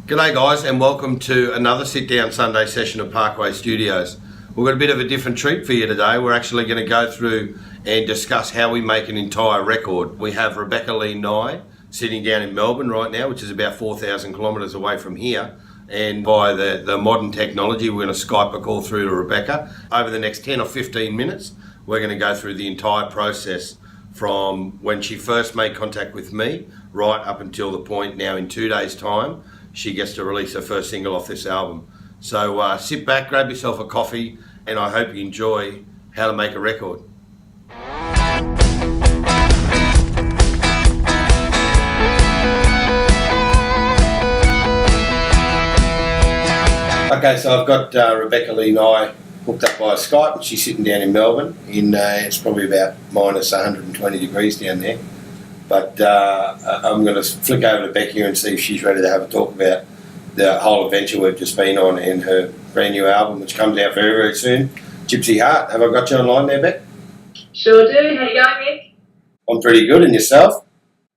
G'day guys, and welcome to another Sitdown Sunday session of Parkway Studios. We've got a bit of a different treat for you today. We're actually going to go through and discuss how we make an entire record. We have Rebecca Lee Nye sitting down in Melbourne right now, which is about 4,000 kilometres away from here. And by the modern technology, we're going to Skype a call through to Rebecca. Over the next 10 or 15 minutes, we're going to go through the entire process from when she first made contact with me right up until the point now in 2 days' time she gets to release her first single off this album. So sit back, grab yourself a coffee, and I hope you enjoy how to make a record. Okay, so I've got Rebecca Lee Nye hooked up via Skype, and she's sitting down in Melbourne. It's probably about minus 120 degrees down there. But I'm going to flick over to Becky and see if she's ready to have a talk about the whole adventure we've just been on and her brand new album, which comes out very, very soon, Gypsy Heart. Have I got you online there, Beck? Sure do. How you going, Mick? I'm pretty good, and yourself?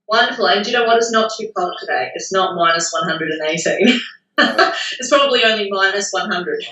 Wonderful. And do you know what? It's not too cold today. It's not minus 118. It's probably only minus 100.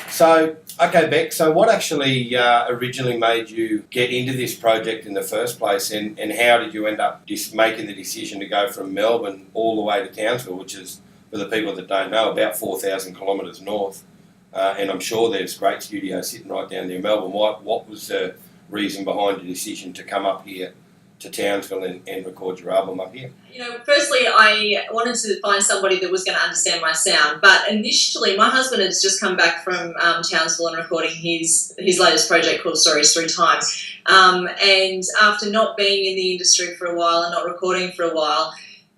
So, okay, Beck, so what actually originally made you get into this project in the first place, and how did you end up just making the decision to go from Melbourne all the way to Townsville, which is, for the people that don't know, about 4,000 kilometres north, and I'm sure there's great studios sitting right down there in Melbourne. What was the reason behind the decision to come up here to Townsville and record your album up here? You know, firstly, I wanted to find somebody that was going to understand my sound. But initially, my husband has just come back from Townsville and recording his latest project called Stories Through Time. And after not being in the industry for a while and not recording for a while,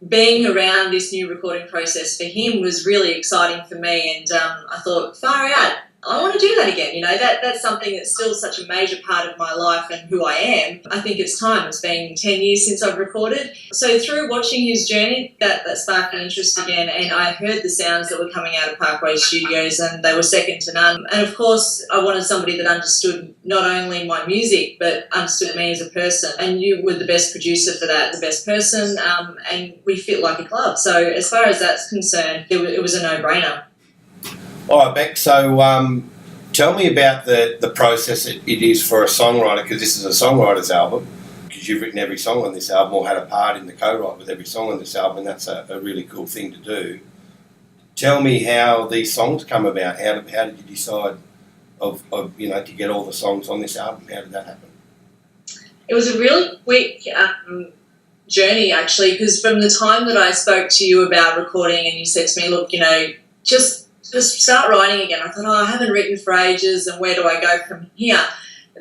being around this new recording process for him was really exciting for me. And I thought, far out, I want to do that again. You know, that's something that's still such a major part of my life and who I am. I think it's time. It's been 10 years since I've recorded. So through watching his journey, that sparked an interest again, and I heard the sounds that were coming out of Parkway Studios, and they were second to none. And of course, I wanted somebody that understood not only my music, but understood me as a person. And you were the best producer for that, the best person, and we fit like a glove. So as far as that's concerned, it was a no-brainer. All right, Beck, so tell me about the process it is for a songwriter, because this is a songwriter's album, because you've written every song on this album or had a part in the co-write with every song on this album, and that's a really cool thing to do. Tell me how these songs come about. How did you decide to get all the songs on this album? How did that happen? It was a really quick journey, actually, because from the time that I spoke to you about recording and you said to me, look, just start writing again. I thought, I haven't written for ages, and where do I go from here?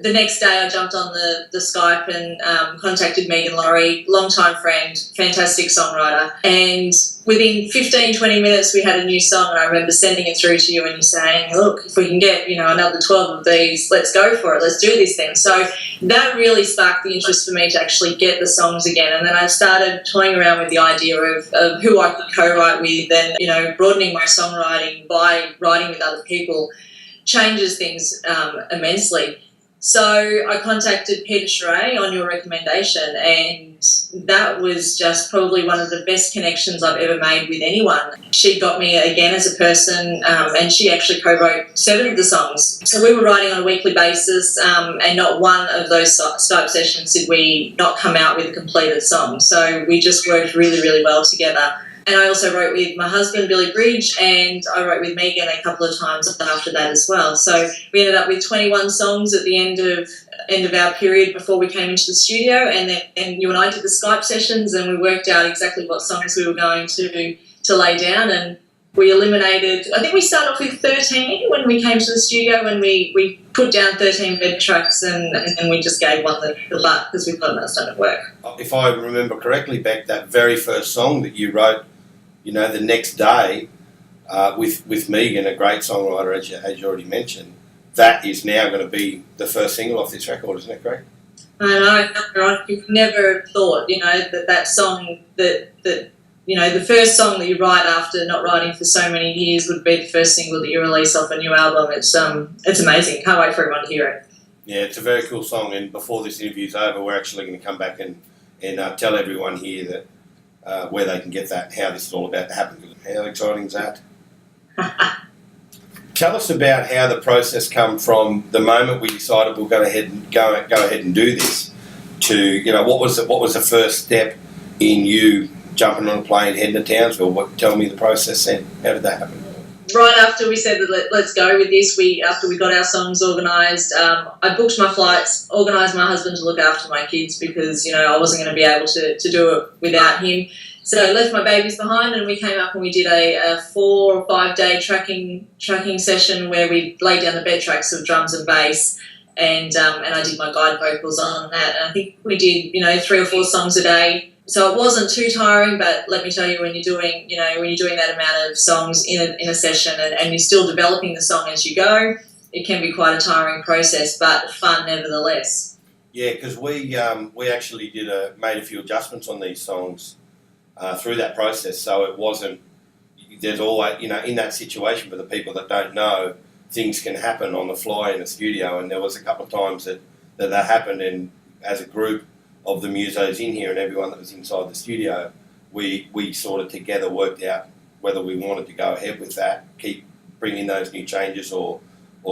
The next day I jumped on the Skype and contacted Megan Laurie, longtime friend, fantastic songwriter. And within 15, 20 minutes we had a new song, and I remember sending it through to you and you saying, look, if we can get, another 12 of these, let's go for it, let's do this thing. So that really sparked the interest for me to actually get the songs again. And then I started toying around with the idea of who I could co-write with, and, broadening my songwriting by writing with other people changes things immensely. So I contacted Peter Sherray on your recommendation, and that was just probably one of the best connections I've ever made with anyone. She got me again as a person, and she actually co-wrote 7 of the songs. So we were writing on a weekly basis, and not one of those Skype sessions did we not come out with a completed song. So we just worked really, really well together. And I also wrote with my husband, Billy Bridge, and I wrote with Megan a couple of times after that as well. So we ended up with 21 songs at the end of our period before we came into the studio, and you and I did the Skype sessions, and we worked out exactly what songs we were going to lay down, and we eliminated, I think we started off with 13 when we came to the studio, and we put down 13 bed tracks, and we just gave one the butt because we thought that was going to work. If I remember correctly, Beck, that very first song that you wrote, the next day, with Megan, a great songwriter, as you already mentioned, that is now going to be the first single off this record, isn't that correct? I know, you've never thought, that song that the first song that you write after not writing for so many years would be the first single that you release off a new album. It's amazing. Can't wait for everyone to hear it. Yeah, it's a very cool song, and before this interview's over, we're actually going to come back and tell everyone here that where they can get that, how this is all about to happen. How exciting is that? Tell us about how the process come from the moment we decided we'll go ahead and do this to, what was the first step in you jumping on a plane heading to Townsville? Tell me the process then. How did that happen? Right after we said that let's go with this, after we got our songs organised, I booked my flights, organised my husband to look after my kids because, I wasn't going to be able to do it without him. So I left my babies behind and we came up and we did a 4 or 5 day tracking session where we laid down the bed tracks of drums and bass and I did my guide vocals on that. And I think we did, 3 or 4 songs a day. So it wasn't too tiring, but let me tell you, when you're doing that amount of songs in a session and you're still developing the song as you go, it can be quite a tiring process, but fun nevertheless. Yeah, because we actually made a few adjustments on these songs through that process. So it wasn't. There's always, in that situation, for the people that don't know, things can happen on the fly in the studio, and there was a couple of times that happened, and as a group of the musos in here and everyone that was inside the studio, we sort of together worked out whether we wanted to go ahead with that, keep bringing those new changes or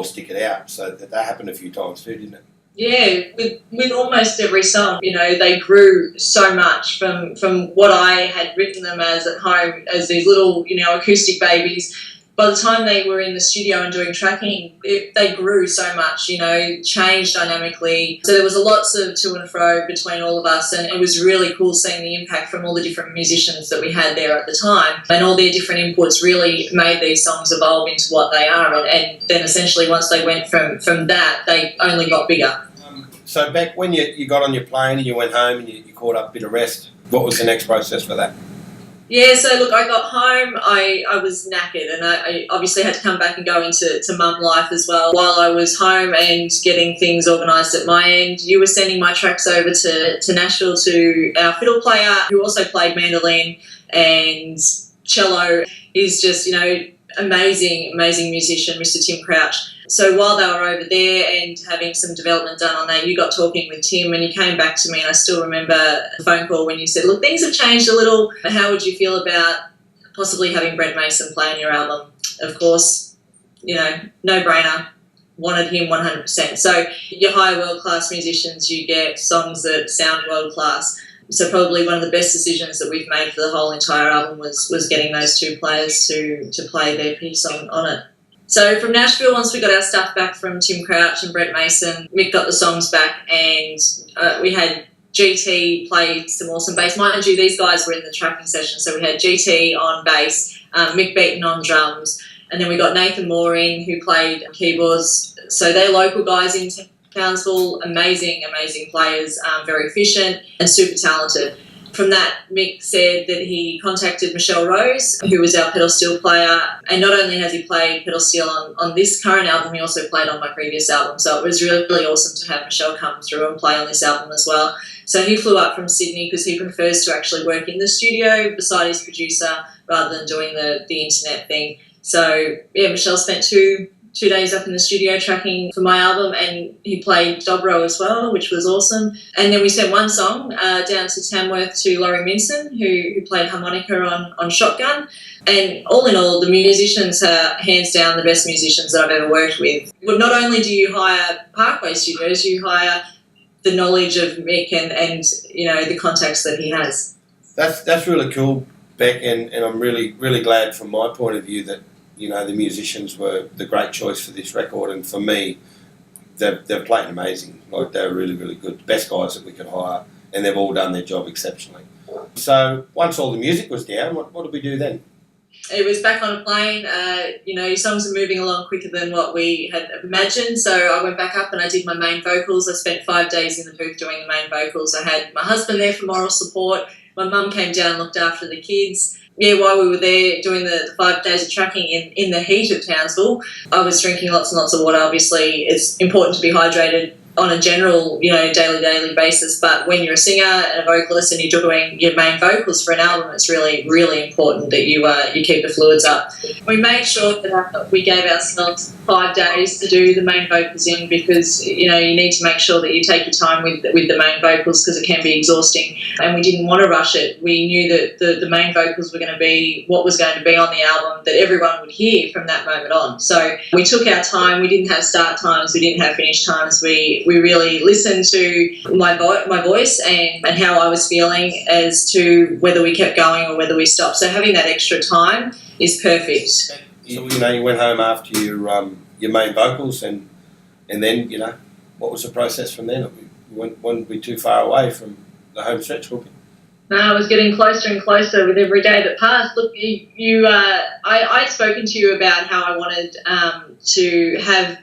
stick it out. So that happened a few times too, didn't it? Yeah, with almost every song, they grew so much from what I had written them as at home as these little, acoustic babies. By the time they were in the studio and doing tracking, they grew so much, changed dynamically. So there was lots of to and fro between all of us, and it was really cool seeing the impact from all the different musicians that we had there at the time. And all their different inputs really made these songs evolve into what they are. And then essentially once they went from that, they only got bigger. So back when you got on your plane and you went home and you caught up a bit of rest, what was the next process for that? Yeah, so look, I got home, I was knackered, and I obviously had to come back and go into mum life as well. While I was home and getting things organised at my end, you were sending my tracks over to Nashville to our fiddle player, who also played mandolin and cello. He's just, amazing musician, Mr. Tim Crouch. So while they were over there and having some development done on that, you got talking with Tim and you came back to me, and I still remember the phone call when you said, look, things have changed a little. How would you feel about possibly having Brett Mason play on your album? Of course, no-brainer. Wanted him 100%. So you hire world-class musicians, you get songs that sound world-class. So probably one of the best decisions that we've made for the whole entire album was getting those two players to play their piece on it. So from Nashville, once we got our stuff back from Tim Crouch and Brett Mason, Mick got the songs back, and we had GT play some awesome bass. Mind you, these guys were in the tracking session, so we had GT on bass, Mick Beaton on drums, and then we got Nathan Moore in, who played keyboards. So they're local guys in Townsville, amazing players, very efficient and super talented. From that, Mick said that he contacted Michelle Rose, who was our pedal steel player, and not only has he played pedal steel on this current album, he also played on my previous album. So it was really awesome to have Michelle come through and play on this album as well. So he flew up from Sydney because he prefers to actually work in the studio beside his producer rather than doing the internet thing. So yeah, Michelle spent two days up in the studio tracking for my album, and he played dobro as well, which was awesome. And then we sent one song down to Tamworth to Laurie Minson, who played harmonica on Shotgun. And all in all, the musicians are hands down the best musicians that I've ever worked with. But not only do you hire Parkway Studios, you hire the knowledge of Mick and the contacts that he has. That's really cool, Beck, and I'm really glad from my point of view that the musicians were the great choice for this record, and for me, they've played amazing. Like, they're really good. The best guys that we could hire, and they've all done their job exceptionally. So once all the music was down, what did we do then? It was back on a plane. Songs are moving along quicker than what we had imagined, so I went back up and I did my main vocals. I spent 5 days in the booth doing the main vocals. I had my husband there for moral support. My mum came down and looked after the kids. Yeah, while we were there doing the 5 days of tracking in the heat of Townsville, I was drinking lots and lots of water. Obviously, it's important to be hydrated on a general, daily basis. But when you're a singer and a vocalist and you're doing your main vocals for an album, it's really, really important that you keep the fluids up. We made sure that we gave ourselves 5 days to do the main vocals in, because you need to make sure that you take your time with the main vocals, because it can be exhausting, and we didn't want to rush it. We knew that the main vocals were going to be what was going to be on the album that everyone would hear from that moment on. So we took our time. We didn't have start times, we didn't have finish times. We really listened to my voice and how I was feeling as to whether we kept going or whether we stopped. So having that extra time is perfect. So, you went home after your main vocals, and then, what was the process from then? We wouldn't be too far away from the home stretch booking. No, I was getting closer and closer with every day that passed. Look, I'd spoken to you about how I wanted to have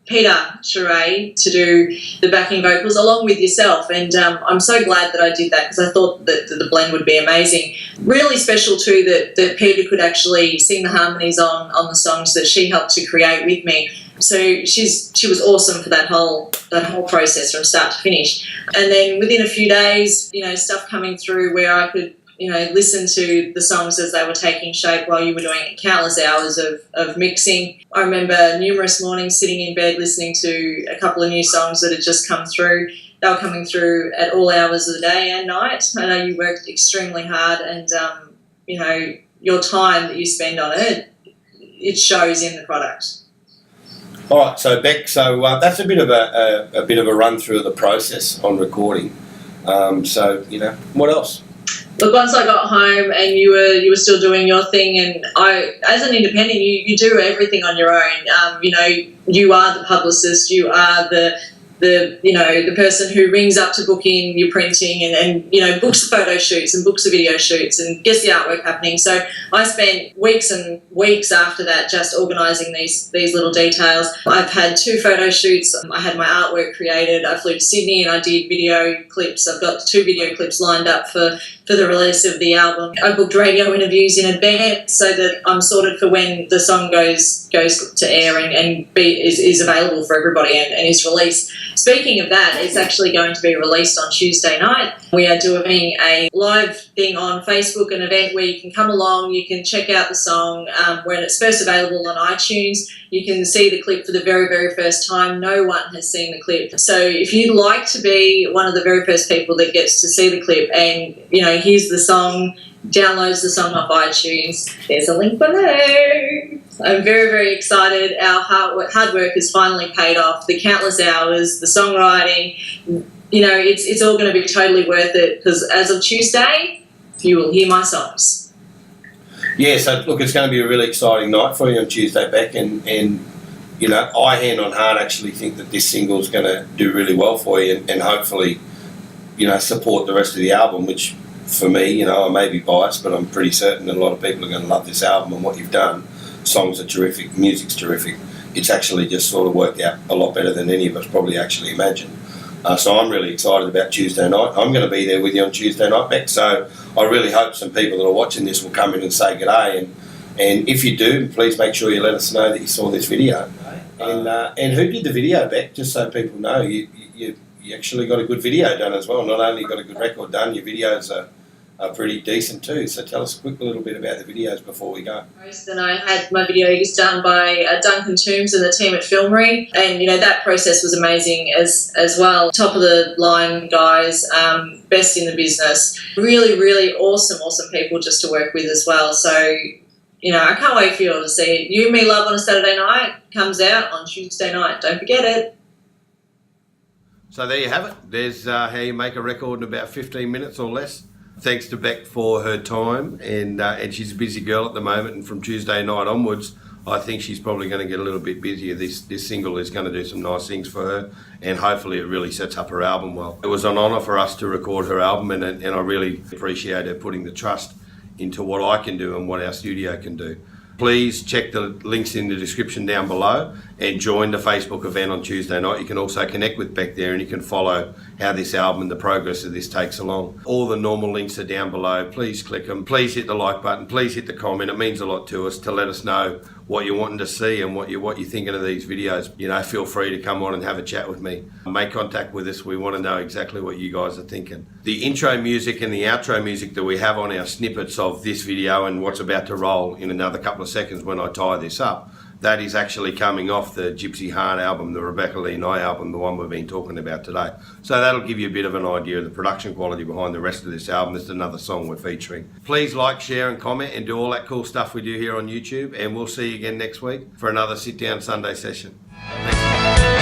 Peter Charay to do the backing vocals along with yourself, and I'm so glad that I did that, because I thought that the blend would be amazing. Really special too that Peter could actually sing the harmonies on the songs that she helped to create with me. So she was awesome for that whole process from start to finish. And then within a few days, stuff coming through where I could listen to the songs as they were taking shape while you were doing countless hours of mixing. I remember numerous mornings sitting in bed listening to a couple of new songs that had just come through. They were coming through at all hours of the day and night. I know you worked extremely hard, and your time that you spend on it shows in the product. All right, so Beck, that's a bit of a run through of the process on recording. What else? Look, once I got home and you were still doing your thing, and I, as an independent, you do everything on your own. You are the publicist, you are the person who rings up to book in your printing and books the photo shoots and books the video shoots and gets the artwork happening. So I spent weeks and weeks after that just organising these little details. I've had 2 photo shoots. I had my artwork created. I flew to Sydney and I did video clips. I've got 2 video clips lined up for the release of the album. I booked radio interviews in advance so that I'm sorted for when the song goes to air and is available for everybody and is released. Speaking of that, it's actually going to be released on Tuesday night. We are doing a live thing on Facebook, an event where you can come along, you can check out the song when it's first available on iTunes. You can see the clip for the very, very first time. No one has seen the clip. So if you'd like to be one of the very first people that gets to see the clip and, here's the song, downloads the song off iTunes, there's a link below. I'm very, very excited. Our hard work has finally paid off. The countless hours, the songwriting, it's all going to be totally worth it, because as of Tuesday, you will hear my songs. Yeah, so look, it's going to be a really exciting night for you on Tuesday, Beck, and I hand on heart actually think that this single is going to do really well for you and hopefully, support the rest of the album, which for me, I may be biased, but I'm pretty certain that a lot of people are going to love this album and what you've done. Songs are terrific, music's terrific. It's actually just sort of worked out a lot better than any of us probably actually imagined. So I'm really excited about Tuesday night. I'm going to be there with you on Tuesday night, Beck, so I really hope some people that are watching this will come in and say g'day, and if you do, please make sure you let us know that you saw this video. And who did the video, Beck, just so people know? You actually got a good video done as well. Not only got a good record done, your videos are pretty decent too. So tell us a little bit about the videos before we go. And I had my videos done by Duncan Toombs and the team at Filmery, and that process was amazing as well. Top of the line guys, best in the business. Really, really awesome people just to work with as well. So I can't wait for you all to see it. You and Me Love on a Saturday night comes out on Tuesday night. Don't forget it. So there you have it. There's how you make a record in about 15 minutes or less. Thanks to Beck for her time, and she's a busy girl at the moment, and from Tuesday night onwards, I think she's probably going to get a little bit busier. This single is going to do some nice things for her, and hopefully it really sets up her album well. It was an honour for us to record her album, and I really appreciate her putting the trust into what I can do and what our studio can do. Please check the links in the description down below and join the Facebook event on Tuesday night. You can also connect with Beck there, and you can follow how this album and the progress of this takes along. All the normal links are down below. Please click them. Please hit the like button. Please hit the comment. It means a lot to us to let us know what you're wanting to see and what you're thinking of these videos, you know, feel free to come on and have a chat with me. Make contact with us. We want to know exactly what you guys are thinking. The intro music and the outro music that we have on our snippets of this video and what's about to roll in another couple of seconds when I tie this up, that is actually coming off the Gypsy Heart album, the Rebecca Lee Nye album, the one we've been talking about today. So that'll give you a bit of an idea of the production quality behind the rest of this album. There's another song we're featuring. Please like, share and comment and do all that cool stuff we do here on YouTube, and we'll see you again next week for another Sit Down Sunday session. Thanks.